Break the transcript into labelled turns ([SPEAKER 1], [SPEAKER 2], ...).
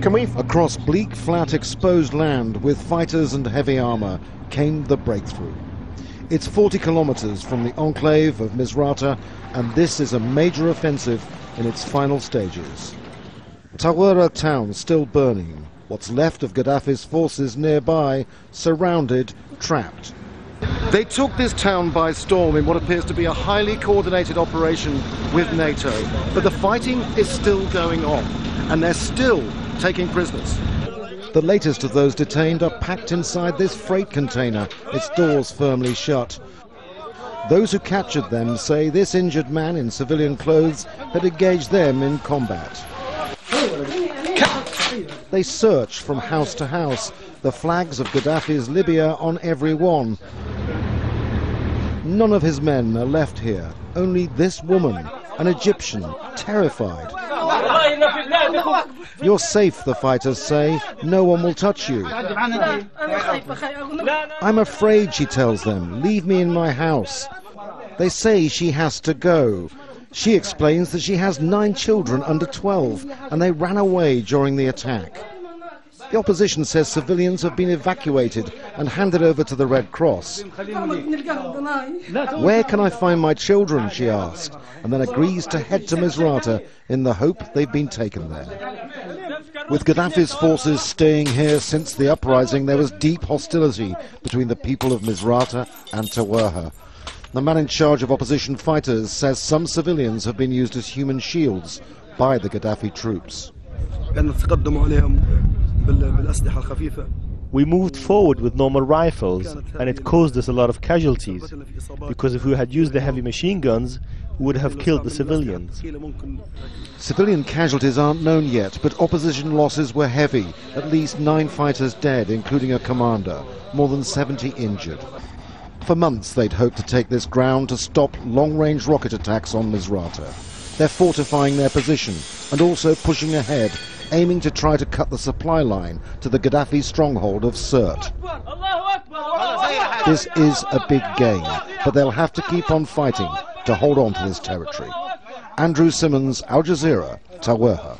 [SPEAKER 1] Across bleak, flat, exposed land with fighters and heavy armor came the breakthrough. It's 40 kilometers from the enclave of Misrata, and this is a major offensive in its final stages. Tawerga town still burning. What's left of Gaddafi's forces nearby, surrounded, trapped. They took this town by storm in what appears to be a highly coordinated operation with NATO. But the fighting is still going on, and they're still taking prisoners. The latest of those detained are packed inside this freight container, its doors firmly shut. Those who captured them say this injured man in civilian clothes had engaged them in combat. They search from house to house, the flags of Gaddafi's Libya on every one. None of his men are left here, only this woman, an Egyptian, terrified. You're safe, the fighters say. No one will touch you. I'm afraid, she tells them. Leave me in my house. They say she has to go. She explains that she has 9 children under 12, and they ran away during the attack. The opposition says civilians have been evacuated and handed over to the Red Cross. Where can I find my children, she asks, and then agrees to head to Misrata in the hope they've been taken there. With Gaddafi's forces staying here since the uprising, there was deep hostility between the people of Misrata and Tawerga. The man in charge of opposition fighters says some civilians have been used as human shields by the Gaddafi troops.
[SPEAKER 2] We moved forward with normal rifles, and it caused us a lot of casualties, because if we had used the heavy machine guns, we would have killed the civilians.
[SPEAKER 1] Civilian casualties aren't known yet, but opposition losses were heavy. At least 9 fighters dead, including a commander, more than 70 injured. For months they'd hoped to take this ground to stop long-range rocket attacks on Misrata. They're fortifying their position and also pushing ahead, aiming to try to cut the supply line to the Gaddafi stronghold of Sirte. This is a big gain, but they'll have to keep on fighting to hold on to this territory. Andrew Simmons, Al Jazeera, Tawerga.